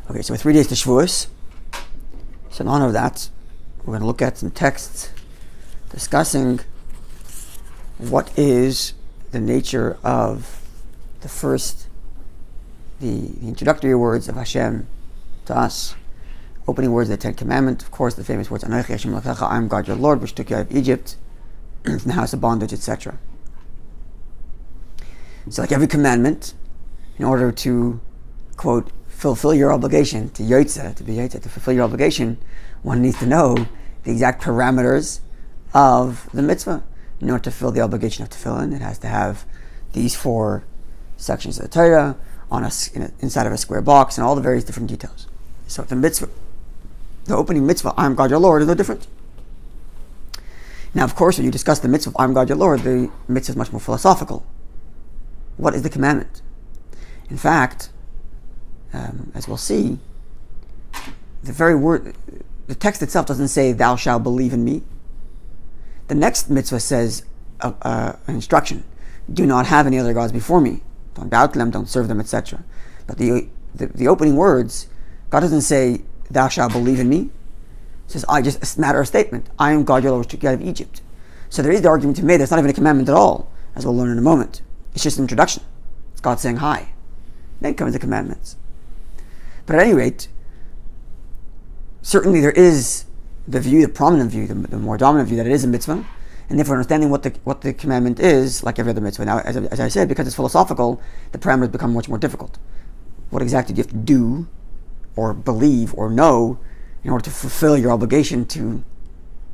Okay, so 3 days to Shavuos. So in honor of that, we're going to look at some texts discussing what is the nature of the introductory words of Hashem to us, opening words of the Ten Commandments, of course the famous words, Anochi Hashem Elokecha, I am God your Lord, which took you out of Egypt, from the house of bondage, etc. So like every commandment, in order to, quote, fulfill your obligation, to fulfill your obligation, one needs to know the exact parameters of the mitzvah. In order to fulfill the obligation of tefillin, it has to have these 4 sections of the Torah inside of a square box, and all the various different details. So the opening mitzvah, I am God your Lord, is no different. Now, of course, when you discuss the mitzvah, I am God your Lord, the mitzvah is much more philosophical. What is the commandment? In fact, as we'll see, the very word, the text itself doesn't say, thou shalt believe in me. The next mitzvah says an instruction. Do not have any other gods before me. Don't bow to them, don't serve them, etc. But the opening words, God doesn't say, thou shalt believe in me. It says, it's a matter of statement. I am God your Lord, which took you out of Egypt. So there is the argument to be made. That's not even a commandment at all, as we'll learn in a moment. It's just an introduction. It's God saying hi. Then comes the commandments. But at any rate, certainly there is the prominent view, the more dominant view, that it is a mitzvah, and therefore understanding what the commandment is, like every other mitzvah. Now, as I said, because it's philosophical, the parameters become much more difficult. What exactly do you have to do, or believe, or know, in order to fulfill your obligation to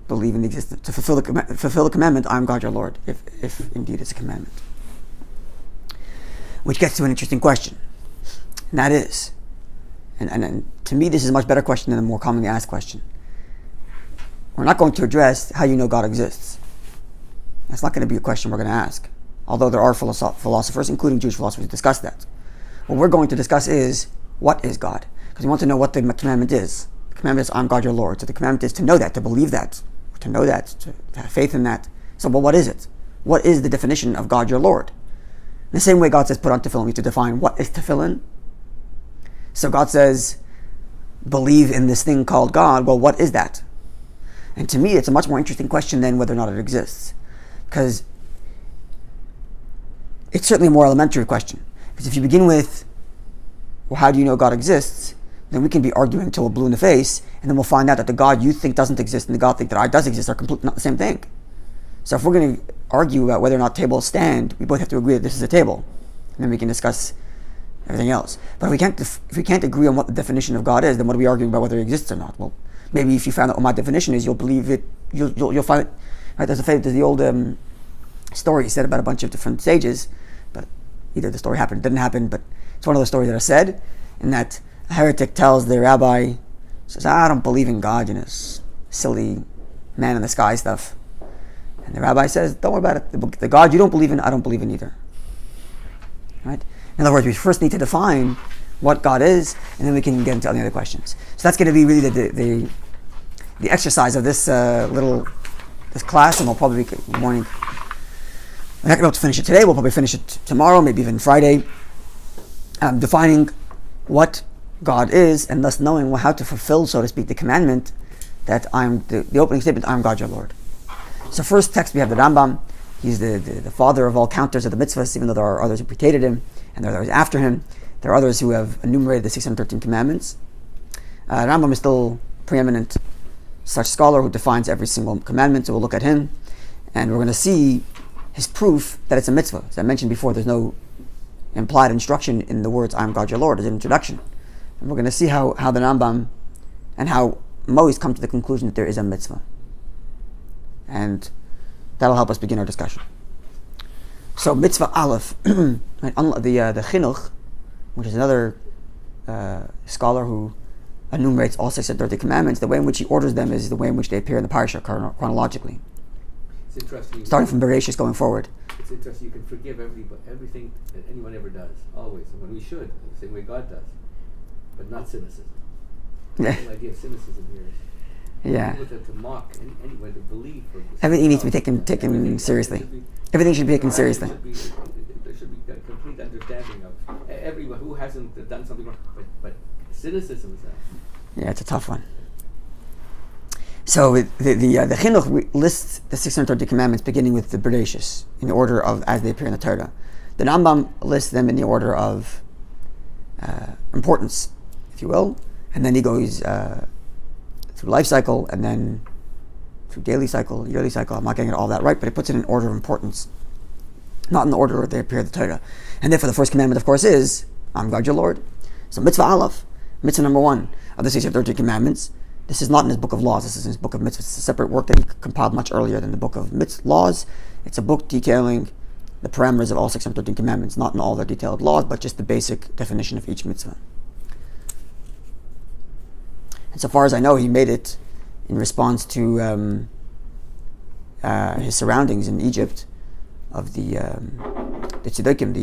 believe in the existence, to fulfill the commandment, I am God your Lord, if indeed it's a commandment. Which gets to an interesting question, and that is, and to me this is a much better question than a more commonly asked question. We're not going to address how you know God exists. That's not going to be a question we're going to ask, although there are philosophers, including Jewish philosophers, who discuss that. What we're going to discuss is, what is God? Because we want to know what the commandment is. The commandment is, I'm God your Lord. So the commandment is to know that, to believe that, to know that, to have faith in that. So, well, what is it? What is the definition of God your Lord? In the same way God says, put on tefillin, we have to define what is tefillin. So God says, believe in this thing called God. Well, what is that? And to me, it's a much more interesting question than whether or not it exists. Because it's certainly a more elementary question. Because if you begin with, well, how do you know God exists? Then we can be arguing until we're blue in the face, and then we'll find out that the God you think doesn't exist and the God think that I does exist are completely not the same thing. So if we're going to argue about whether or not tables stand, we both have to agree that this is a table. And then we can discuss everything else. But if we can't agree on what the definition of God is, then what are we arguing about whether it exists or not? Well, maybe if you found out what my definition is, you'll believe it, you'll find it. Right? There's the old story said about a bunch of different sages, but either the story happened or didn't happen, but it's one of those stories that are said, in that a heretic tells the rabbi, says, I don't believe in God, silly man in the sky stuff. And the rabbi says, don't worry about it. The God you don't believe in, I don't believe in either. Right? In other words, we first need to define what God is, and then we can get into any other questions. So that's going to be really the exercise of this this class, and we'll probably morning. We're not going to be able to finish it today. We'll probably finish it tomorrow, maybe even Friday. Defining what God is, and thus knowing how to fulfill, so to speak, the commandment that the opening statement, I am God your Lord. So first text we have the Rambam. He's the father of all counters of the mitzvahs, even though there are others who preceded him, and there are others after him. There are others who have enumerated the 613 commandments. Rambam is still preeminent such scholar who defines every single commandment, so we'll look at him, and we're going to see his proof that it's a mitzvah. As I mentioned before, there's no implied instruction in the words, I am God your Lord, as an introduction. And we're going to see how the Rambam and how Moses come to the conclusion that there is a mitzvah. And that'll help us begin our discussion. So mitzvah aleph, right, the chinuch, which is another scholar who enumerates all 630 commandments, the way in which he orders them is the way in which they appear in the parasha chronologically. It's interesting. Starting from Bereshit going forward. It's interesting. You can forgive everything that anyone ever does, always, and when we should, the same way God does, but not cynicism. Yeah. The whole idea of cynicism here is Yeah. to mock anyone, to believe. Everything needs to be taken seriously. Everything should be taken seriously. There should be a complete understanding of everyone who hasn't done something wrong, but Cynicism is that. Yeah, it's a tough one. So the Chinuch lists the 630 commandments beginning with the Bereshis in the order of as they appear in the Torah. The Rambam lists them in the order of importance, if you will, and then he goes through life cycle and then through daily cycle, yearly cycle. I'm not getting all that right, but he puts it in order of importance, not in the order they appear in the Torah. And therefore, the first commandment, of course, is I'm God your Lord. So mitzvah aleph, mitzvah number 1 of the 630 commandments. This is not in his book of laws. This is in his book of mitzvahs. It's a separate work that he compiled much earlier than the book of laws. It's a book detailing the parameters of all 613 commandments, not in all their detailed laws, but just the basic definition of each mitzvah. And so far as I know, he made it in response to his surroundings in Egypt of the tzedekим,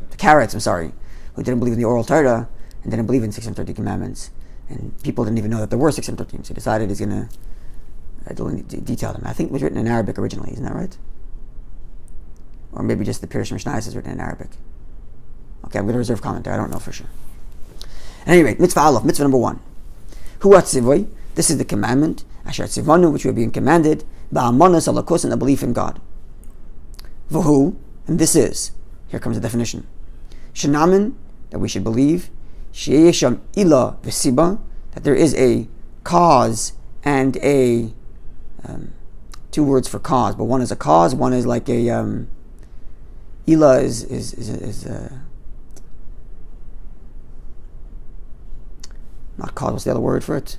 the carrots, I'm sorry, who didn't believe in the oral Torah and didn't believe in 613 commandments. And people didn't even know that there were 613, so he decided he's going to detail them. I think it was written in Arabic originally, isn't that right? Or maybe just the Pirush Mishnayos is written in Arabic. Okay, I'm going to reserve comment there, I don't know for sure. At any rate, mitzvah aleph, mitzvah number 1. Hu atzivoy, this is the commandment, asher tzivanu, which we are being commanded, ba'amanas alakos, and the belief in God. V'hu, and this is, here comes the definition, shenamin, that we should believe, she'yesham ila v'siba, that there is a cause and a, 2 words for cause, but one is a cause, one is like a, ila is not cause, what's the other word for it?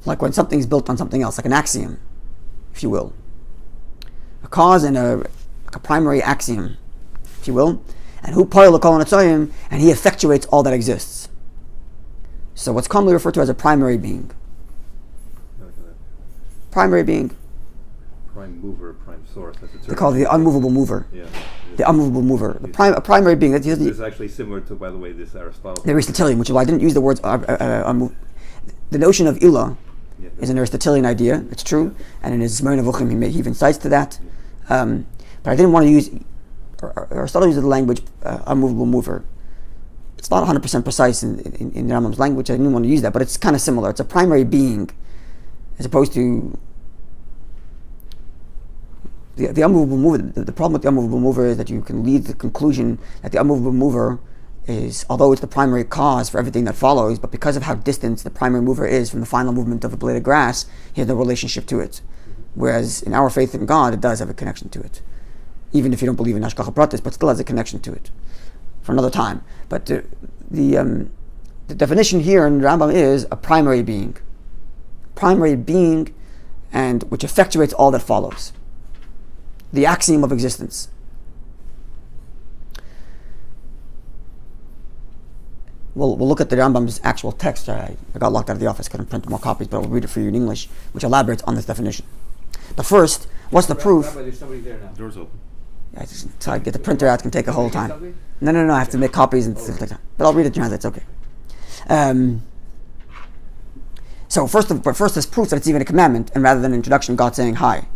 Like when something's built on something else, like an axiom, if you will. A cause and a primary axiom, if you will. And who poil l'kol ha'netzayim, and he effectuates all that exists. So what's commonly referred to as a primary being. Primary being. Prime mover, prime source. That's a term. They call it the unmovable mover. Yeah. The unmovable mover. A primary being. This is actually similar to, by the way, this Aristotle. The Aristotelian, which is why I didn't use the words. The notion of ilah is an Aristotelian idea. It's true, and in his Zmor Nevuchim he even cites to that. But I didn't want to use. Aristotle uses the language unmovable mover. It's not 100% precise in the Rambam's language. I didn't want to use that, but it's kind of similar. It's a primary being, as opposed to the unmovable mover. The problem with the unmovable mover is that you can lead to the conclusion that the unmovable mover is, although it's the primary cause for everything that follows, but because of how distant the primary mover is from the final movement of a blade of grass, he has no relationship to it. Whereas in our faith in God, it does have a connection to it. Even if you don't believe in Hashgacha Pratis, but still has a connection to it for another time. But the definition here in Rambam is a primary being. Primary being, and which effectuates all that follows. The axiom of existence. We'll look at the Rambam's actual text. I got locked out of the office, couldn't print more copies, but I'll read it for you in English, which elaborates on this definition. But first, what's the proof? Rabbi, there's somebody there now. Doors open. Yeah, so I get the printer out, it can take a whole time. No, I have to make copies and it'll take time. But I'll read it translate, it's okay. So first there's proof that it's even a commandment, and rather than an introduction, God saying hi.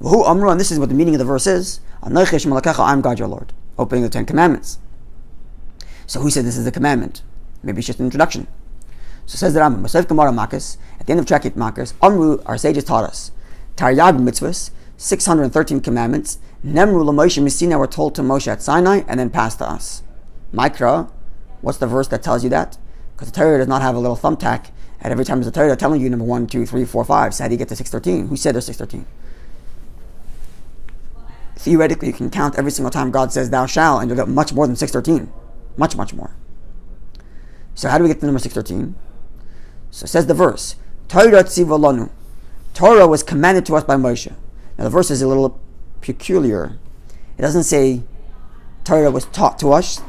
V'hu amru, and this is what the meaning of the verse is. Anochi Hashem Elokecha, I'm God your Lord. Opening the 10 commandments. So who said this is a commandment? Maybe it's just an introduction. So says the Rambam, Masayv Gemara Makos, at the end of Tractate Makos, Amru, our sages taught us, Taryag mitzvahs, 613 commandments, Nemru l'Moshe Misina were told to Moshe at Sinai and then passed to us. Mikra, what's the verse that tells you that? Because the Torah does not have a little thumbtack at every time there's a Torah telling you number 1, 2, 3, 4, 5. So how do you get to 613? Who said there's 613? Theoretically, you can count every single time God says thou shalt, and you'll get much more than 613. Much, much more. So how do we get to number 613? So says the verse, Torah tziva lanu. Torah was commanded to us by Moshe. Now the verse is a little peculiar. It doesn't say Torah was taught to us,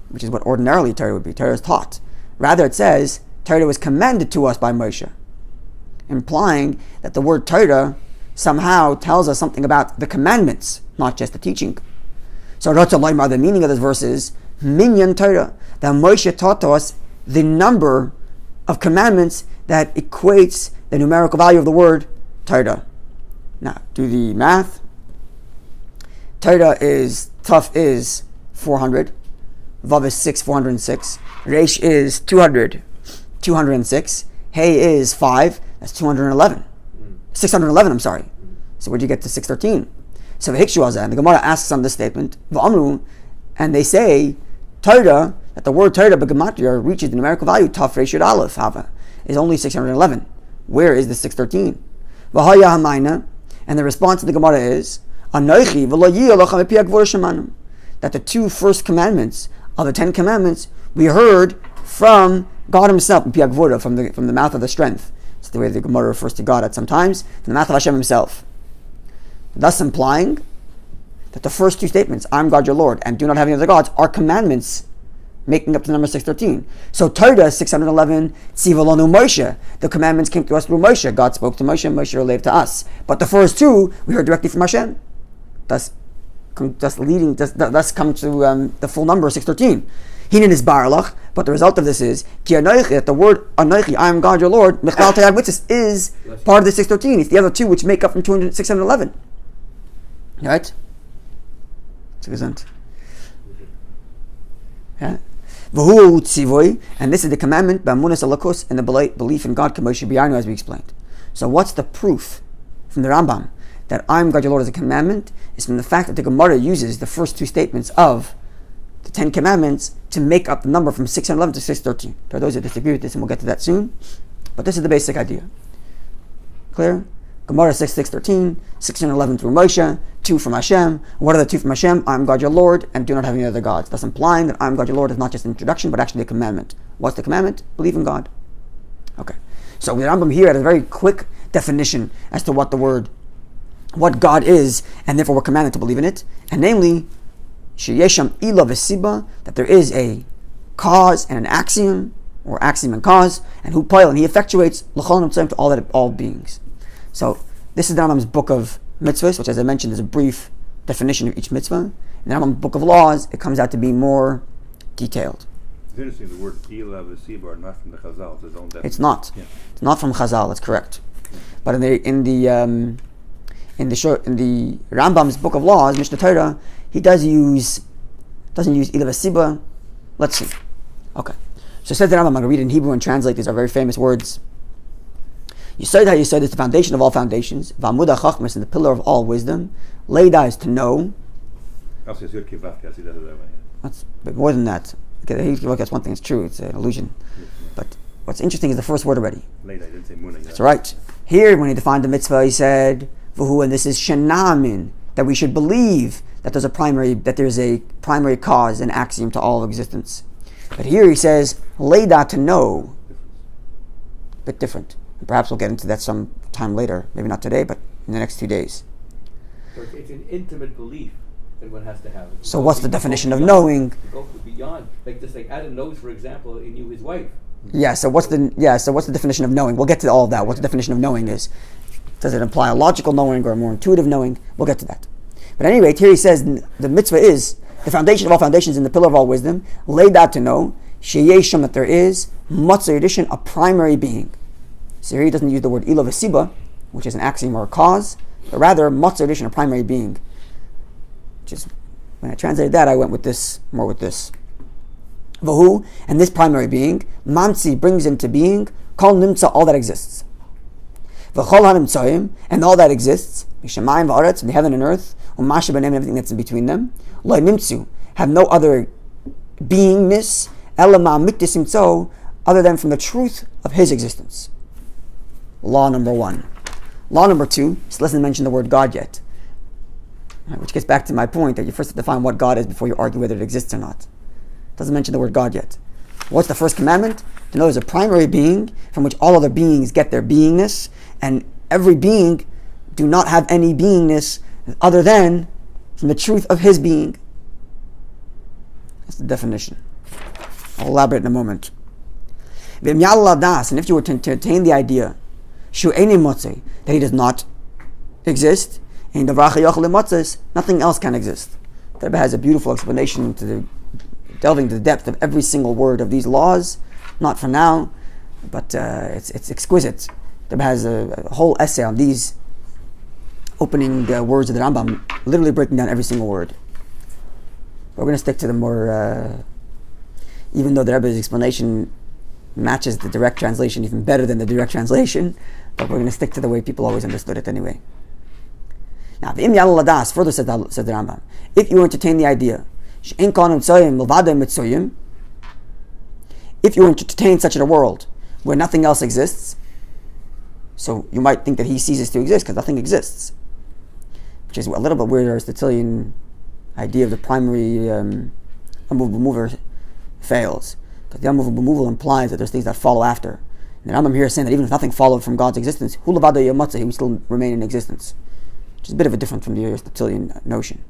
which is what ordinarily Torah would be. Torah is taught. Rather it says Torah was commanded to us by Moshe, implying that the word Torah somehow tells us something about the commandments, not just the teaching. So the meaning of this verse is Minyan Torah, that Moshe taught to us the number of commandments that equates the numerical value of the word Torah. Now, do the math. Torah is 400. Vav is 6, 406. Resh is 200, 206. Hey is 5, that's 211. 611, I'm sorry. So where'd you get to 613? So and the Gemara asks on this statement, V'amru, and they say, Torah, that the word Torah b'gematria reaches the numerical value, Taf Resh Yud Aleph, Hava, is only 611. Where is the 613? V'haya hamayna, and the response to the Gemara is, Anoichi v'lo yiyolachem epi hagvura shemanu, that the 2 first commandments of the 10 commandments we heard from God Himself, epi hagvura, from the mouth of the strength. It's the way the Gemara refers to God at some times, from the mouth of Hashem Himself. Thus implying that the first 2 statements, I am God your Lord, and do not have any other gods, are commandments making up the number 613. So Torah 611, Tzivalonu Moshe, the commandments came to us through Moshe. God spoke to Moshe, Moshe relayed to us. But the first 2 we heard directly from Hashem. Thus come to the full number 613. Hinin is baralach, but the result of this is ki anoichi, that the word anoichi, I am God your Lord, michlal tayag mitzvahs, is part of the 613. It's the other 2 which make up from 611. Right? Yeah. And this is the commandment b'amunas alakus, and the belief in God k'moshe b'yarnu, as we explained. So what's the proof from the Rambam that I'm God your Lord as a commandment? Is from the fact that the Gemara uses the first 2 statements of the 10 commandments to make up the number from 611 to 613. There are those that disagree with this, and we'll get to that soon. But this is the basic idea. Clear? Gemara 6:13, 611 through Moshe, 2 from Hashem. What are the 2 from Hashem? I am God your Lord, and do not have any other gods. Thus implying that I am God your Lord is not just an introduction, but actually a commandment. What's the commandment? Believe in God. Okay. So the Rambam here had a very quick definition as to what God is, and therefore we're commanded to believe in it. And namely, Sheyesham ila v'siba, that there is a cause and an axiom, or axiom and cause, and hu poil, and he effectuates l'chol nitzayim, to all beings. So this is the Rambam's book of mitzvahs, which, as I mentioned, is a brief definition of each mitzvah. In the Rambam's book of laws, it comes out to be more detailed. It's interesting, the word ila v'siba are not from the Chazal, it's his own definition. It's not. Yeah. It's not from Chazal, that's correct. Yeah. But in the Rambam's book of laws, Mishnah Torah, he doesn't use ila v'siba. Let's see. Okay. So it says the Rambam, I'm going to read it in Hebrew and translate. These are very famous words. Yesod HaYesod is the foundation of all foundations. V'amud HaChachmas, and the pillar of all wisdom. Leida is to know. Also, it's Yud Kivavka, as he does it that way. That's but more than that. Okay, that's one thing, it's true, it's an illusion. Yes, yeah. But what's interesting is the first word already. Leida, I didn't say Muna. That's right. Here, when he defined the mitzvah, he said, V'hu, and this is Shanamin, that we should believe that there's a primary cause, an axiom to all of existence. But here he says, Leida, to know. A bit different. And perhaps we'll get into that some time later. Maybe not today, but in the next 2 days. So it's an intimate belief that one has to have. So what's the definition of knowing? Go beyond, like Adam knows, for example, he knew his wife. Yeah. So what's the definition of knowing? We'll get to all of that. What the definition of knowing is? Does it imply a logical knowing or a more intuitive knowing? We'll get to that. But anyway, here he says the mitzvah is the foundation of all foundations and the pillar of all wisdom. Laid out to know sheyesham, that there is matzah edition, a primary being. So here he doesn't use the word ila v'siba, which is an axiom or a cause, but rather matzah edition, a primary being. Which is, when I translated that, I went with this, more with this. Vahu, and this primary being, mamtzi, brings into being, kol nimtza, all that exists. V'chol hanimtzoyim, and all that exists, mishamayim v'aretz, from the heaven and earth, u'masha b'nem, and everything that's in between them, lo nimtzu, have no other beingness, elama miktis imtzo, other than from the truth of his existence. Law number 1. Law number 2, still doesn't mention the word God yet. Right, which gets back to my point that you first have to define what God is before you argue whether it exists or not. It doesn't mention the word God yet. What's the first commandment? To know there's a primary being from which all other beings get their beingness, and every being do not have any beingness other than from the truth of his being. That's the definition. I'll elaborate in a moment. And if you were to attain the idea that he does not exist, nothing else can exist. The Rabbi has a beautiful explanation delving to the depth of every single word of these laws. Not for now, but it's exquisite. The Rabbi has a whole essay on these opening words of the Rambam, literally breaking down every single word. But we're going to stick to the more even though the Rebbe's explanation matches the direct translation even better than the direct translation, but we're going to stick to the way people always understood it anyway. Now, further said the Rambam, if you entertain the idea, if you entertain such a world where nothing else exists, so you might think that he ceases to exist because nothing exists, which is a little bit weird. Aristotelian idea of the primary unmovable mover fails, because the unmovable mover implies that there's things that follow after. And the Rambam here is saying that even if nothing followed from God's existence, he would still remain in existence, which is a bit of a different from the Aristotelian notion.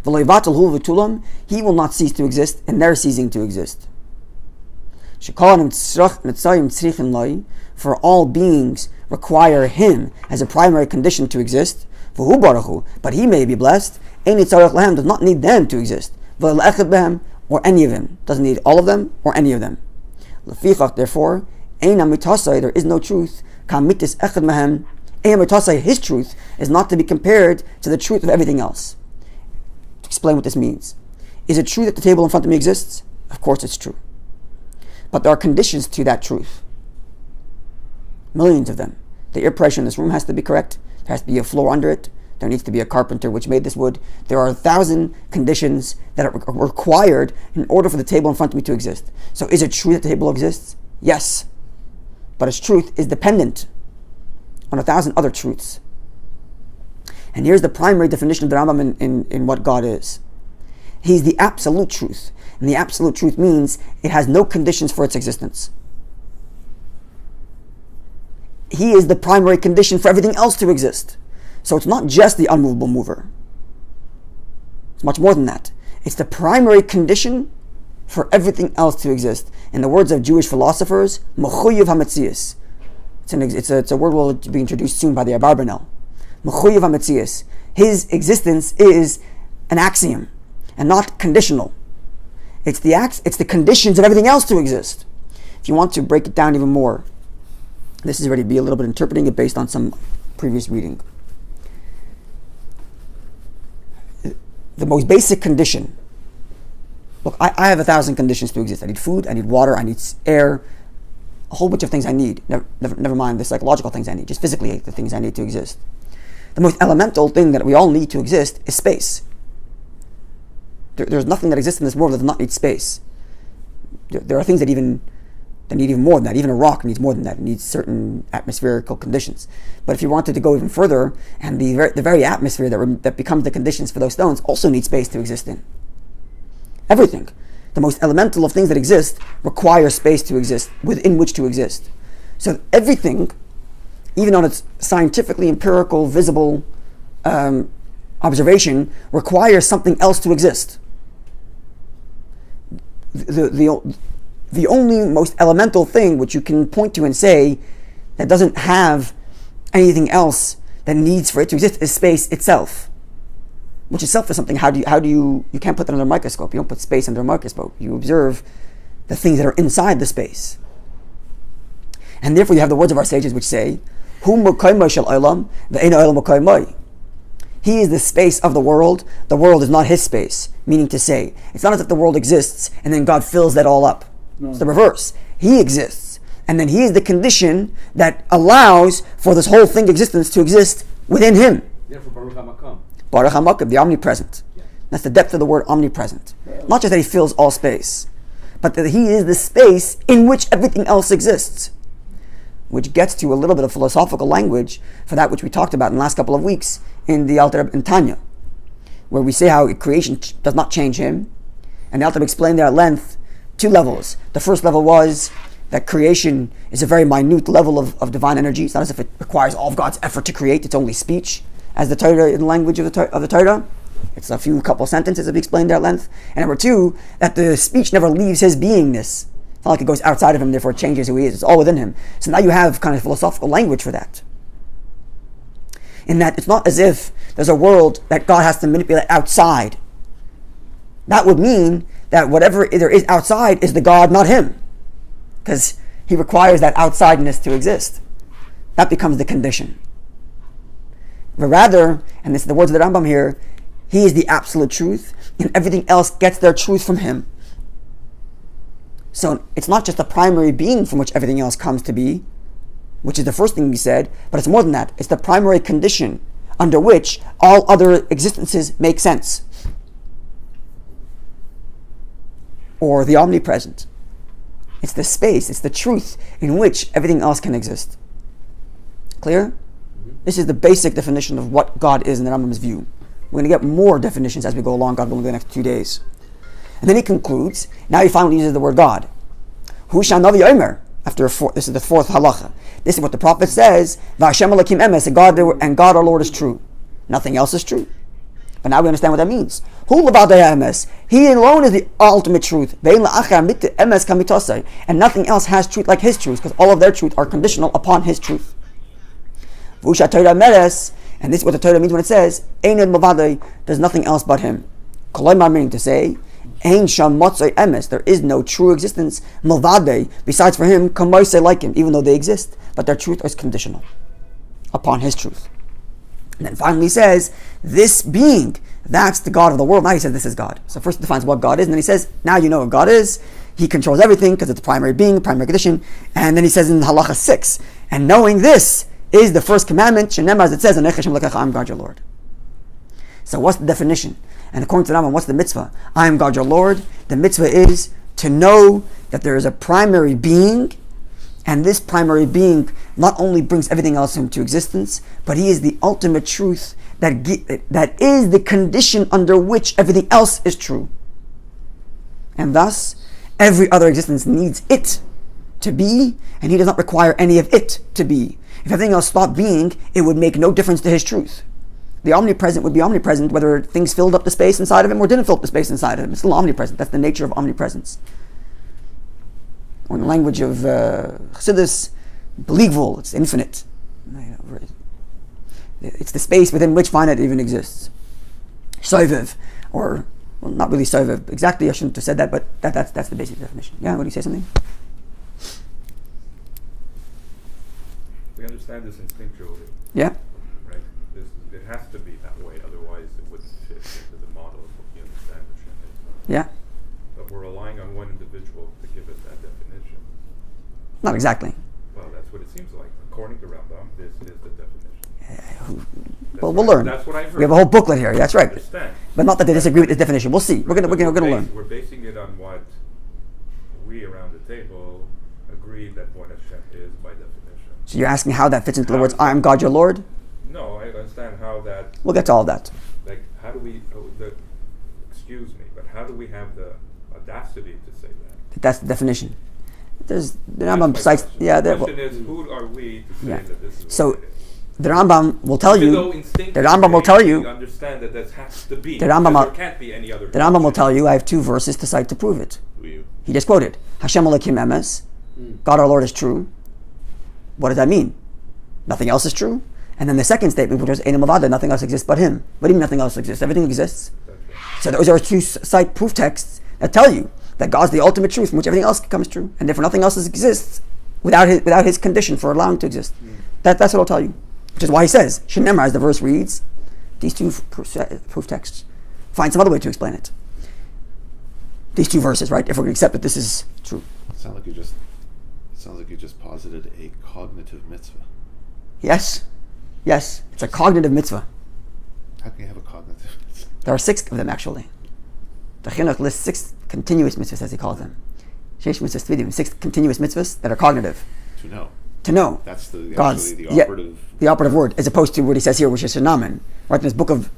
He will not cease to exist, and they're ceasing to exist. For all beings require him as a primary condition to exist, but he may be blessed, does not need them to exist, or any of them, doesn't need all of them or any of them. Therefore, there is no truth. His truth is not to be compared to the truth of everything else. To explain what this means, is it true that the table in front of me exists? Of course it's true. But there are conditions to that truth. Millions of them. The air pressure in this room has to be correct. There has to be a floor under it. There needs to be a carpenter which made this wood. There are 1,000 conditions that are required in order for the table in front of me to exist. So is it true that the table exists? Yes. But its truth is dependent on 1,000 other truths. And here's the primary definition of the Rambam in what God is. He's the absolute truth. And the absolute truth means it has no conditions for its existence. He is the primary condition for everything else to exist. So it's not just the unmovable mover. It's much more than that. It's the primary condition for everything else to exist. In the words of Jewish philosophers, mechuyev hametzius. It's a word will be introduced soon by the Abarbanel. Mechuyev hametzius. His existence is an axiom and not conditional. It's the conditions of everything else to exist. If you want to break it down even more, this is already be a little bit interpreting it based on some previous reading. The most basic condition. Look, I have 1,000 conditions to exist. I need food, I need water, I need air, a whole bunch of things I need. Never mind the psychological things I need, just physically the things I need to exist. The most elemental thing that we all need to exist is space. There's nothing that exists in this world that does not need space. There are things that need even more than that. Even a rock needs more than that. It needs certain atmospherical conditions. But if you wanted to go even further, and the very atmosphere that becomes the conditions for those stones also needs space to exist in. Everything. The most elemental of things that exist require space to exist, within which to exist. So everything, even on its scientifically empirical, visible observation, requires something else to exist. The only most elemental thing which you can point to and say that doesn't have anything else that needs for it to exist is space itself. Which itself is something, you can't put that under a microscope. You don't put space under a microscope. You observe the things that are inside the space. And therefore you have the words of our sages which say, he is the space of the world is not his space. Meaning to say, it's not as if the world exists and then God fills that all up. No. It's the reverse. He exists, and then he is the condition that allows for this whole thing existence to exist within him. Therefore, Baruch HaMakom. Baruch HaMakom, the omnipresent. Yeah. That's the depth of the word omnipresent. Yeah. Not just that he fills all space, but that he is the space in which everything else exists. Which gets to a little bit of philosophical language for that which we talked about in the last couple of weeks in the Alter in Tanya, where we say how creation does not change him, and the Alter explained there at length 2 levels. The first level was that creation is a very minute level of divine energy. It's not as if it requires all of God's effort to create. It's only speech, as the Torah in the language of the Torah. It's a couple sentences that we explained there at length. And number 2, that the speech never leaves his beingness. It's not like it goes outside of him, therefore it changes who he is. It's all within him. So now you have kind of philosophical language for that. In that it's not as if there's a world that God has to manipulate outside. That would mean that whatever there is outside is the God, not him. Because he requires that outsideness to exist. That becomes the condition. But rather, and this is the words of the Rambam here, he is the absolute truth, and everything else gets their truth from him. So it's not just the primary being from which everything else comes to be, which is the first thing we said, but it's more than that. It's the primary condition under which all other existences make sense. Or the omnipresent. It's the space, it's the truth in which everything else can exist. Clear? This is the basic definition of what God is in the Rambam's view. We're going to get more definitions as we go along, God willing, the next 2 days. And then he concludes, now he finally uses the word God. Hu shanavi omer, this is the fourth halacha. This is what the prophet says, V'Hashem Elokim emes, and God our Lord is true. Nothing else is true. But now we understand what that means. Hu levadei emes, he alone is the ultimate truth. Ve'en la'achar mit emes kamitosai, and nothing else has truth like his truth, because all of their truth are conditional upon his truth. V'usha Torah meres, and this is what the Torah means when it says, Einod Mavadei, there's nothing else but him. Koloimar, meaning to say, Ein Sham Motzoi Emes, there is no true existence, Mavadei, besides for him, Kamoisei, like him, even though they exist, but their truth is conditional upon his truth. And then finally he says, this being, that's the God of the world. Now he says this is God. So first he defines what God is, and then he says, now you know what God is. He controls everything because it's the primary being, primary condition. And then he says in Halacha 6, and knowing this, is the first commandment, Shenem, as it says, I am God your Lord. So what's the definition? And according to the Rambam, what's the mitzvah? I am God your Lord. The mitzvah is to know that there is a primary being, and this primary being not only brings everything else into existence, but he is the ultimate truth that is the condition under which everything else is true. And thus, every other existence needs it to be, and he does not require any of it to be. If everything else stopped being, it would make no difference to his truth. The omnipresent would be omnipresent whether things filled up the space inside of him or didn't fill up the space inside of him. It's still omnipresent. That's the nature of omnipresence. Or in the language of Chassidus, beligvul, it's infinite. It's the space within which finite even exists. Sovev, or, well, not really sovev. Exactly, I shouldn't have said that, but that's the basic definition. Yeah, what do you say, something? We understand this instinctually. Yeah. Right? It has to be that way, otherwise it wouldn't fit into the model of what we understand the Shem is. Yeah. But we're relying on one individual to give us that definition. Not exactly. Well, that's what it seems like. According to Rambam, this is the definition. Well, we'll learn. That's what I've heard. We have a whole booklet here. That's right. Understand. But not that they disagree with this definition. We'll see. We're gonna learn. We're basing it on what we around the table agree that what Hashem is by definition. So you're asking how that fits into the words, I am God your Lord? No, I understand how that... We'll get to all of that. Like, how do we... excuse me, but how do we have the audacity to say that? That's the definition. There's the Rambam That's cites... question. Yeah, the question is, who are we to say that this is so what it is? the Rambam will tell you... The Rambam will tell you... understand that this has to be. The Rambam, there can't be any other... The Rambam will tell you, I have 2 verses to cite to prove it. He just quoted, Hashem Elokim emes, God our Lord is true. What does that mean? Nothing else is true? And then the second statement, which was Ein Mavada, nothing else exists but him. What do you mean nothing else exists? Everything exists. So those are 2 cite proof texts that tell you that God's the ultimate truth from which everything else comes true, and therefore nothing else exists without his condition for allowing to exist. That's what I'll tell you. Which is why he says, Shenemar, as the verse reads, these 2 proof texts. Find some other way to explain it. These 2 verses, right? If we're going to accept that this is true. It sounds like you just posited a cognitive mitzvah. Yes. It's a cognitive mitzvah. How can you have a cognitive mitzvah? There are 6 of them, actually. The Chinuch lists 6 continuous mitzvahs, as he calls them. 6 continuous mitzvahs that are cognitive. To know. That's the God's, operative... the operative word, as opposed to what he says here, which is shenamen. Right in his book of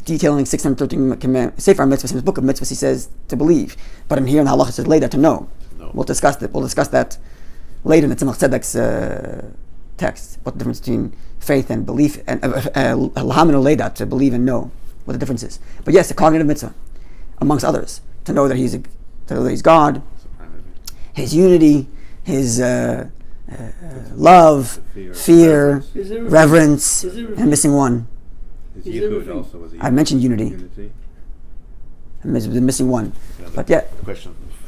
detailing 613 Sefer mitzvahs, in his book of mitzvahs, he says to believe. But in here in the halacha it says later to know. We'll discuss that later in the Tzemach Tzedek's text. What the difference between faith and belief, and lahamin leda, to believe and know, what the difference is. But yes, a cognitive mitzvah, amongst others, to know that he's God, his unity, his love, fear, reverence, and missing one. I mentioned unity. I'm missing one. But yeah. The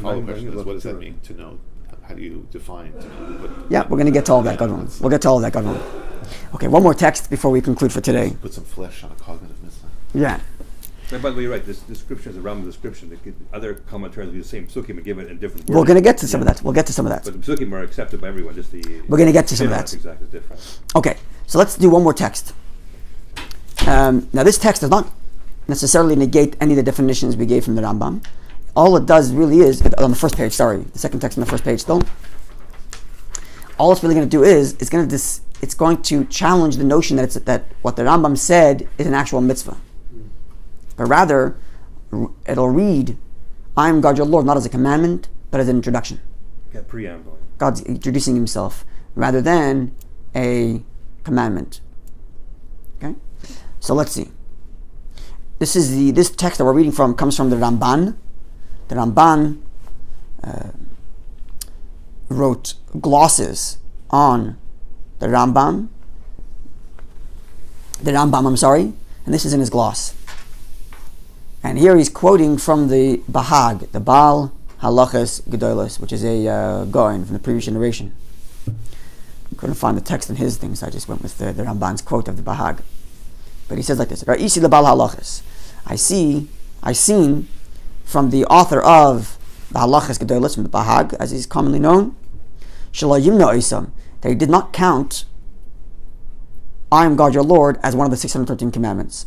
follow-up question is, what does that mean to know? How do you define to know? Yeah, we're going to get to all that, God willing. We'll get to all that, God willing. Okay, one more text before we conclude for today. Put some flesh on a cognitive mitzvah. Yeah. By the way, you're right. This description is a Rambam description. Other commentaries do the same psukim and give it in different words. We're going to get to some of that. We'll get to some of that. But the psukim are accepted by everyone. Just the We're going to get to some of that. Exactly different. Okay, so let's do one more text. Now, this text does not necessarily negate any of the definitions we gave from the Rambam. All it does really is, on the first page, the second text on the first page still, all it's really going to do is, it's going to challenge the notion that what the Rambam said is an actual mitzvah. But rather, it'll read, I am God your Lord, not as a commandment, but as an introduction. Yeah, preamble. God's introducing himself, rather than a commandment. Okay? So let's see. This text that we're reading from comes from the Ramban. The Ramban wrote glosses on the Rambam, and this is in his gloss. And here he's quoting from the Bahag, the Baal Halachas Gedolos, which is a Goin from the previous generation. I couldn't find the text in his things, so I just went with the Ramban's quote of the Bahag. But he says like this: Ra'isi lebal halachas. I seen from the author of the Halachas Gedolos, from the Bahag, as he's commonly known, Shelo Yimna Isam, that he did not count I am God your Lord as one of the 613 commandments.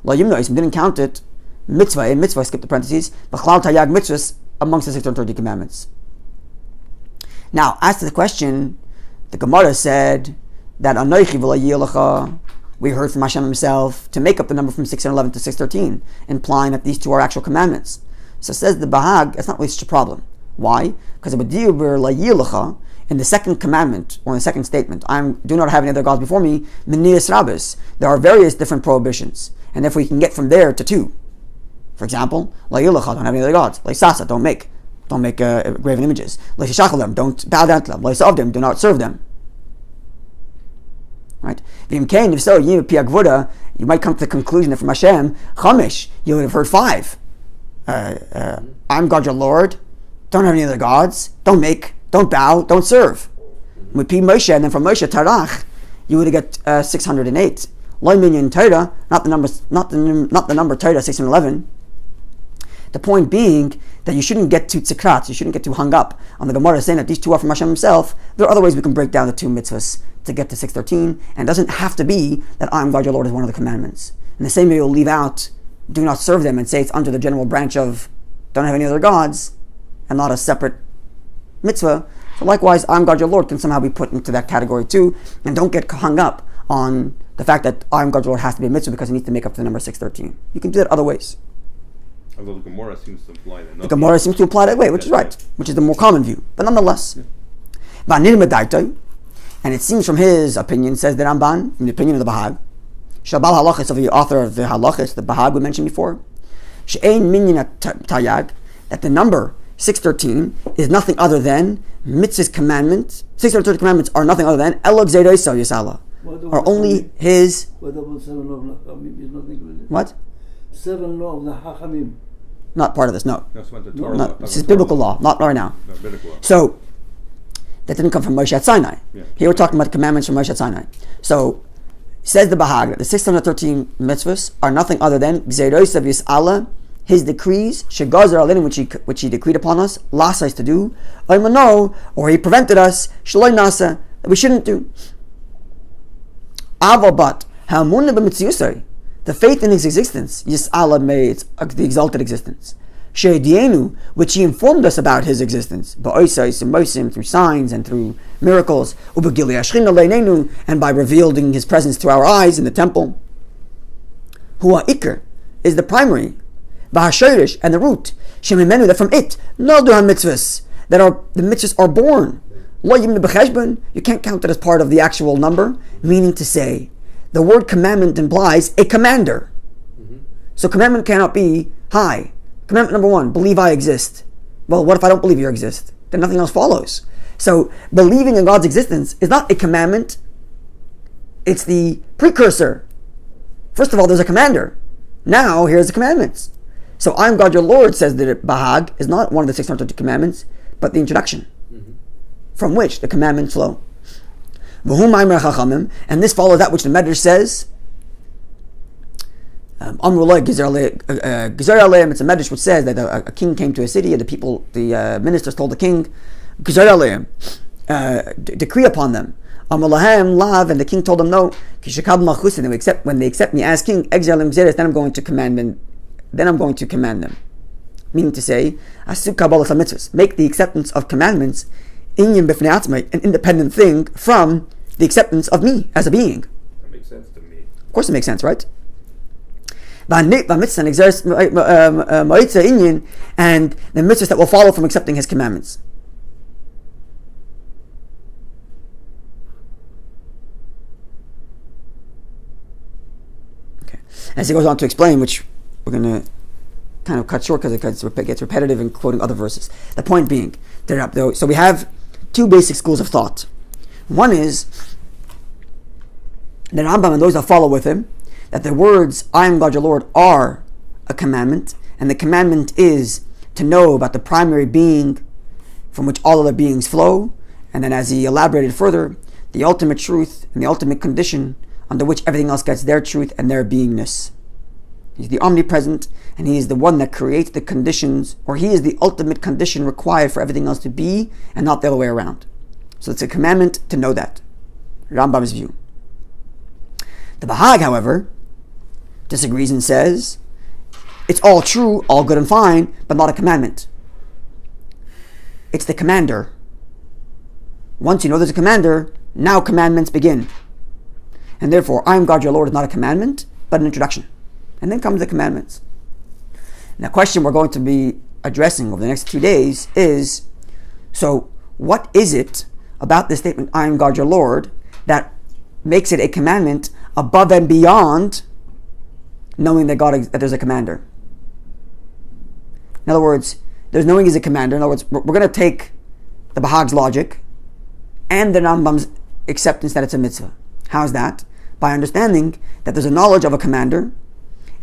Lo Yimna Isam, didn't count it mitzvah, skip the parentheses, B'chlal Tayag mitzvahs, amongst the 613 commandments. Now, as to the question, the Gemara said that Anoichi v'lo yilecha, we heard from Hashem himself to make up the number from 611 to 613, implying that these two are actual commandments. So says the Bahag, that's not really such a problem. Why? Because in the second commandment, or in the second statement, do not have any other gods before me, Minias Rabbis, there are various different prohibitions. And if we can get from there to two, for example, La Yilacha, don't have any other gods. La Sasa, don't make graven images. La Shishachal, don't bow down to them. La Yisavdim, do not serve them. Right? If so, you might come to the conclusion that from Hashem, Chamish, you would have heard 5. I'm God your Lord, don't have any other gods, don't make, don't bow, don't serve. With P Moshe, and then from Moshe Tarach, you would have got 608. Lo minyan Torah, not the number Torah 611. The point being that you shouldn't get too tzikrat, you shouldn't get too hung up on the Gemara saying that these two are from Hashem himself. There are other ways we can break down the two mitzvahs to get to 613, and it doesn't have to be that I am God your Lord is one of the commandments. In the same way, you'll leave out do not serve them and say it's under the general branch of don't have any other gods and not a separate mitzvah. So likewise, I am God your Lord can somehow be put into that category too, and don't get hung up on the fact that I am God your Lord has to be a mitzvah because it needs to make up to the number 613. You can do that other ways. Although the Gemara seems to imply that. The Gemara seems to imply that way, which is right, which is the more common view. But nonetheless, and it seems from his opinion, says the Ramban, in the opinion of the Bahag, Shabal Halachas, of the author of the Halachas, the Bahag we mentioned before, She'ein minyan tayag, that the number 613 is nothing other than mitzvah's commandments. 613 commandments are nothing other than Elok Zeidoso Yisala, are only his. What about 7 law of the Hachamim? Is not included. What? 7 law of the Hachamim. Not part of this. No. No, it's the Torah. No, this is biblical law, not right now. No, biblical law. So that didn't come from Moshe at Sinai. Yeah. Here we're talking about the commandments from Moshe at Sinai. So says the Bahag that the 613 mitzvahs are nothing other than Gzeiros of Yis'ala, his decrees, Shegazer Alin, which he decreed upon us, Lasais to do, Oimano, or he prevented us, Shaloi Nasa, that we shouldn't do. Avabat, Hamunah b'mitziusai, the faith in his existence, Yis'ala made the exalted existence. Sheidienu, which he informed us about his existence, ba'oisais and moisim, through signs and through miracles, ubegili ashchina leinenu, and by revealing his presence to our eyes in the temple. Hua ikr is the primary, ba'hashorish, and the root, shemimenu, that from it, nolduhan mitzvahs, that the mitzvahs are born. Lo yimna b'cheshbon, you can't count it as part of the actual number, meaning to say, the word commandment implies a commander. So commandment cannot be high. Commandment number 1, believe I exist. Well, what if I don't believe you exist? Then nothing else follows. So believing in God's existence is not a commandment. It's the precursor. First of all, there's a commander. Now, here's the commandments. So I am God your Lord, says the Bahag, is not one of the 630 commandments, but the introduction, from which the commandments flow. And this follows that which the Medrash says, Amrullah Gezer Aleim, it's a medrash which says that a king came to a city and the ministers told the king, Gezer Aleim, decree upon them. Amrulahem Lav, and the king told them no. Kishakab Malchus, and when they accept me as king, Exalim Gezeres, then I'm going to command them. Meaning to say, Asuk Kabbalah mitzvahs, make the acceptance of commandments Inyan Bifnei Atzmai, an independent thing from the acceptance of me as a being. That makes sense to me. Of course it makes sense, right? And the mitzvahs that will follow from accepting his commandments. Okay. As he goes on to explain, which we're going to kind of cut short because it gets repetitive in quoting other verses. The point being, so we have two basic schools of thought. One is the Rambam and those that follow with him, that the words, I am God your Lord, are a commandment, and the commandment is to know about the primary being from which all other beings flow, and then as he elaborated further, the ultimate truth and the ultimate condition under which everything else gets their truth and their beingness. He's the omnipresent, and he is the one that creates the conditions, or he is the ultimate condition required for everything else to be, and not the other way around. So it's a commandment to know that. Rambam's view. The Bahag, however, disagrees and says, it's all true, all good and fine, but not a commandment. It's the commander. Once you know there's a commander, now commandments begin. And therefore, I am God your Lord is not a commandment, but an introduction. And then comes the commandments. And the question we're going to be addressing over the next 2 days is, so what is it about this statement, I am God your Lord, that makes it a commandment above and beyond knowing that there's a commander? In other words, there's knowing he's a commander. In other words, we're going to take the Bahag's logic and the Rambam's acceptance that it's a mitzvah. How's that? By understanding that there's a knowledge of a commander,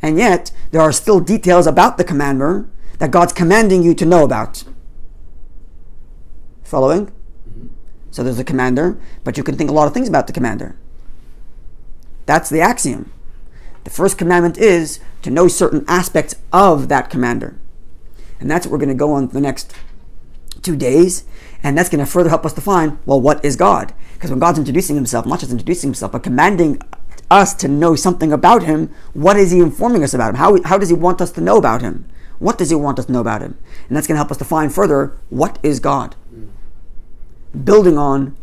and yet there are still details about the commander that God's commanding you to know about. Following? Mm-hmm. So there's a commander, but you can think a lot of things about the commander. That's the axiom. The first commandment is to know certain aspects of that commander. And that's what we're going to go on the next 2 days. And that's going to further help us define, well, what is God? Because when God's introducing himself, not just introducing himself, but commanding us to know something about him, what is he informing us about him? How does he want us to know about him? What does he want us to know about him? And that's going to help us define further, what is God? Building on,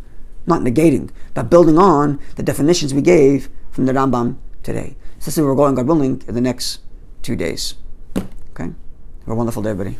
not negating, but building on the definitions we gave from the Rambam today. So this is where we're going, God willing, in the next 2 days. Okay? Have a wonderful day, everybody.